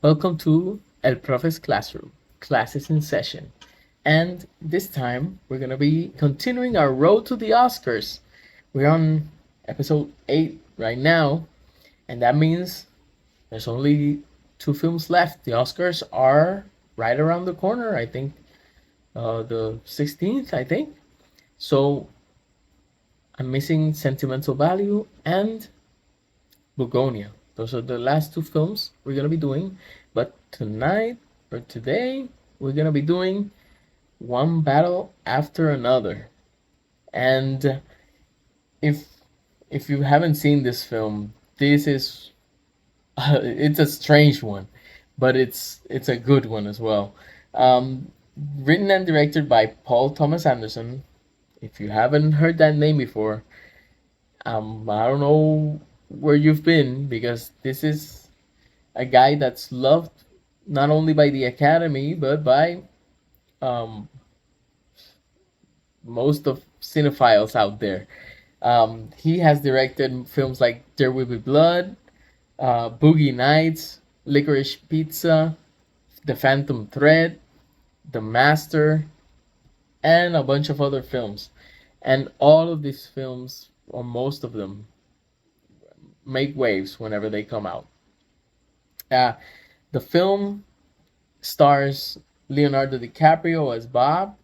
Welcome to El Profe's Classroom, classes in session. And this time we're going to be continuing our road to the Oscars. We're on episode 8 right now, and that means there's only two films left. The Oscars are right around the corner, I think, the 16th, I think. So I'm missing Sentimental Value and Bugonia. Those are the last two films we're gonna be doing. But tonight or today, we're gonna be doing one battle after another. And if if you haven't seen this film, this is it's a strange one, but it's a good one as well. Um, Written and directed by Paul Thomas Anderson. If you haven't heard that name before, I don't know where you've been because this is a guy that's loved not only by the Academy but by um, most of cinephiles out there. He has directed films like There Will Be Blood, Boogie Nights, Licorice Pizza, The Phantom Thread, The Master, and a bunch of other films. And all of these films, or most of them, make waves whenever they come out. Uh, the film stars Leonardo DiCaprio as Bob,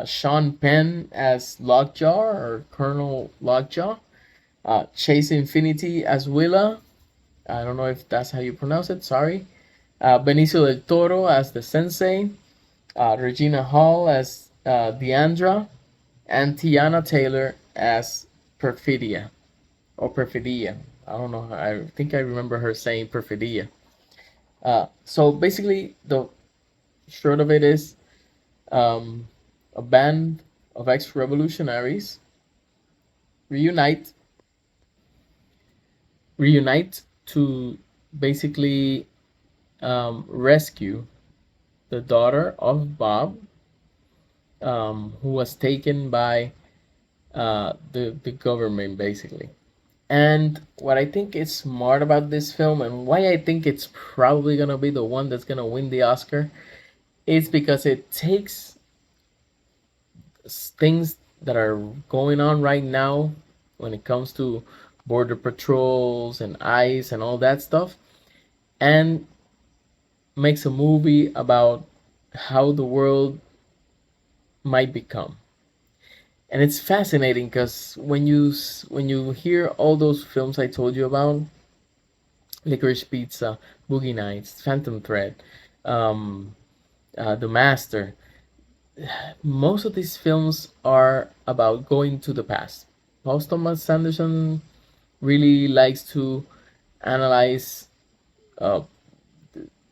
Sean Penn as Lockjaw or Colonel Lockjaw, Chase Infinity as Willa. I don't know if that's how you pronounce it. Sorry. Benicio del Toro as the Sensei, Regina Hall as Deandra, and Tiana Taylor as Perfidia or Perfidia. I don't know. I think I remember her saying Perfidia. So basically, the short of it is um, a band of ex-revolutionaries reunite reunite to basically rescue the daughter of Bob, who was taken by the government basically. And what I think is smart about this film and why I think it's probably gonna be the one that's gonna win the Oscar is because it takes things that are going on right now when it comes to border patrols and ICE and all that stuff and makes a movie about how the world might become. And it's fascinating because when you hear all those films I told you about, Licorice Pizza, Boogie Nights, Phantom Thread, um, The Master, most of these films are about going to the past. Paul Thomas Anderson really likes to analyze uh,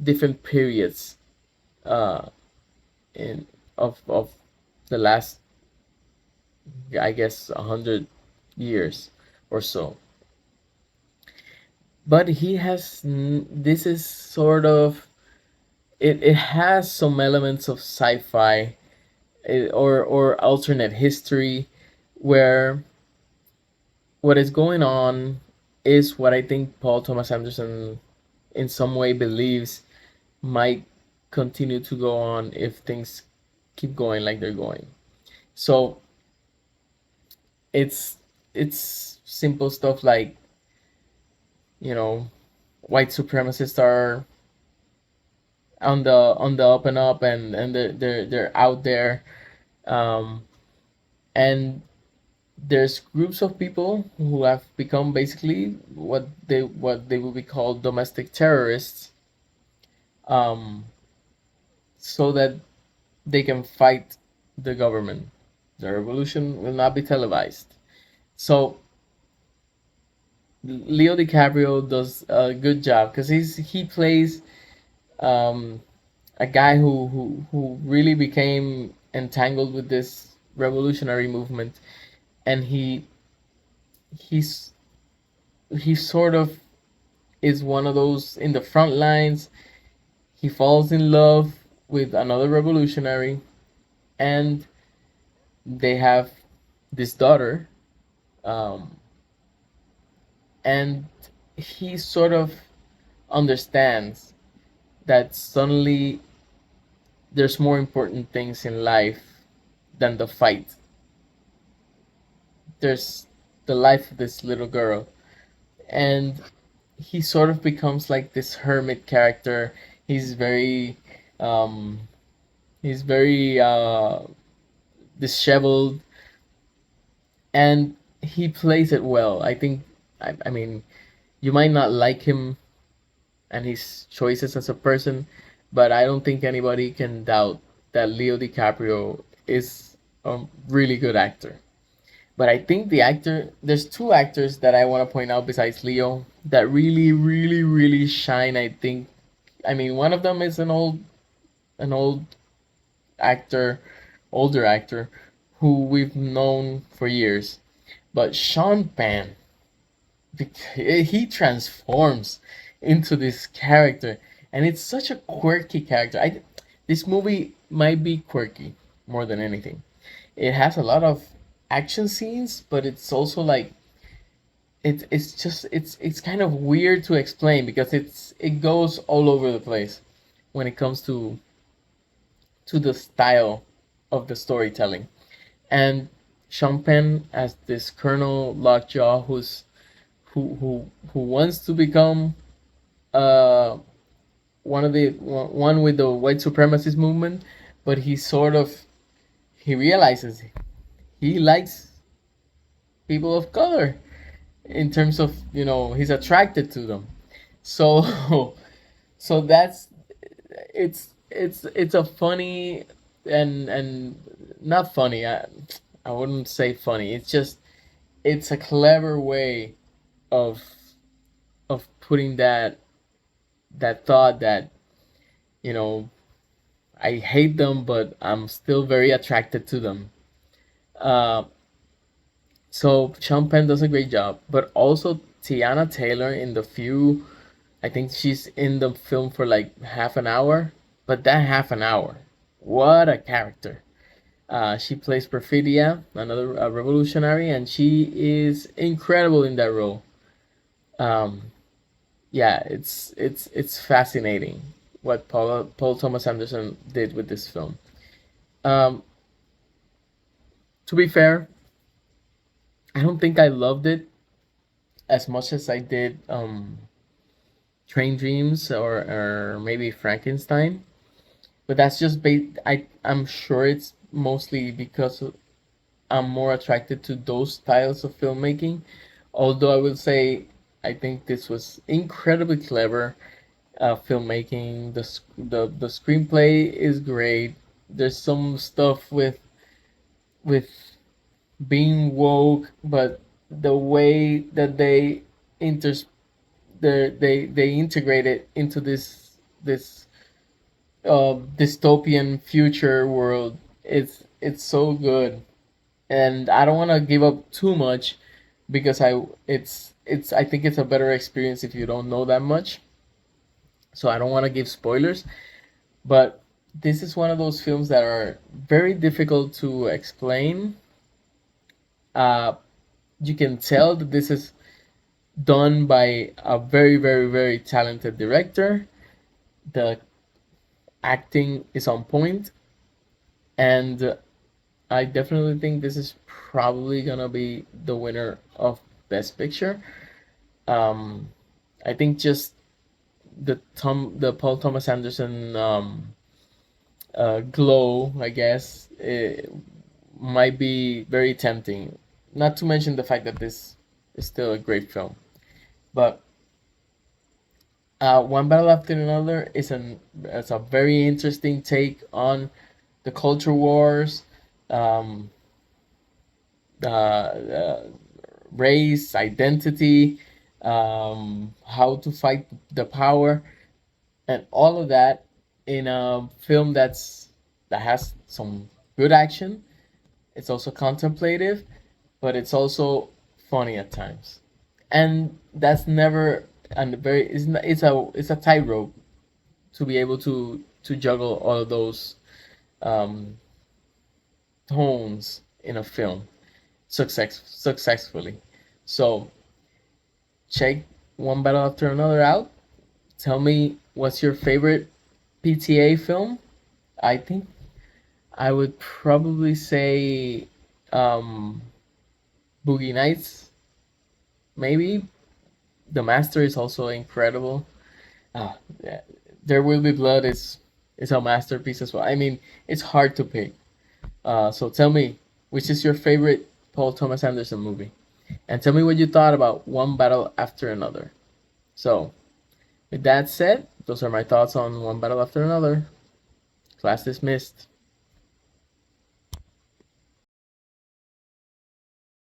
different periods uh, in of the last, I guess, 100 years or so. But he has this is sort of it has some elements of sci-fi or alternate history where what is going on is what I think Paul Thomas Anderson in some way believes might continue to go on if things keep going like they're going. So it's it's simple stuff like, you know, white supremacists are on the up and up, and they're out there, um, and there's groups of people who have become basically what they would be called domestic terrorists, um, so that they can fight the government. The revolution will not be televised. So Leo DiCaprio does a good job because he plays um, a guy who really became entangled with this revolutionary movement, and he's he sort of is one of those in the front lines. He falls in love with another revolutionary, and they have this daughter, um, and he sort of understands that suddenly there's more important things in life than the fight. There's the life of this little girl, and he sort of becomes like this hermit character. He's very um he's very disheveled, and he plays it well. I think I mean, you might not like him and his choices as a person, but I don't think anybody can doubt that Leo DiCaprio is a really good actor. But I think there's two actors that I want to point out besides Leo that really, really, really shine. I think, I mean, one of them is an old actor, older actor, who we've known for years. But Sean Penn, he transforms into this character, and it's such a quirky character. This movie might be quirky more than anything. It has a lot of action scenes, but it's also like it's kind of weird to explain because it goes all over the place when it comes to the style of the storytelling. And Sean Penn as this Colonel Lockjaw who wants to become uh one with the white supremacist movement, but he realizes he likes people of color in terms of, he's attracted to them. So so that's it's a funny and not funny. I wouldn't say funny. It's a clever way of putting that thought that, you know I hate them, but I'm still very attracted to them. Uh, so Sean Penn does a great job, but also Tiana Taylor in the few. I think she's in the film for like half an hour, but that half an hour, what a character! She plays Perfidia, another revolutionary, and she is incredible in that role. Um, yeah, it's fascinating what Paul Thomas Anderson did with this film. Um, to be fair, I don't think I loved it as much as I did Train Dreams or maybe Frankenstein. But that's just I'm sure it's mostly because I'm more attracted to those styles of filmmaking. Although I will say I think this was incredibly clever filmmaking. The screenplay is great. There's some stuff with being woke, but the way that inter they integrate it into this dystopian future world. It's so good, and I don't want to give up too much because I think it's a better experience if you don't know that much. So I don't want to give spoilers, but this is one of those films that are very difficult to explain. Uh, you can tell that this is done by a very, very, very talented director. The acting is on point, and I definitely think this is probably gonna be the winner of Best Picture. Um, I think just the Paul Thomas Anderson glow, I guess, it might be very tempting. Not to mention the fact that this is still a great film. But One Battle After Another is a very interesting take on the culture wars, um, race, identity, how to fight the power, and all of that in a film that has some good action. It's also contemplative, but it's also funny at times, and that's never and very it's a tightrope to be able to juggle all of those um, tones in a film successfully. So check One Battle After Another out. Tell me what's your favorite PTA film, I think I would probably say um, Boogie Nights. Maybe The Master is also incredible. Ah, yeah. There Will Be Blood is a masterpiece as well. I mean, it's hard to pick. So tell me, which is your favorite Paul Thomas Anderson movie? And tell me what you thought about One Battle After Another. So, with that said, those are my thoughts on One Battle After Another. Class dismissed.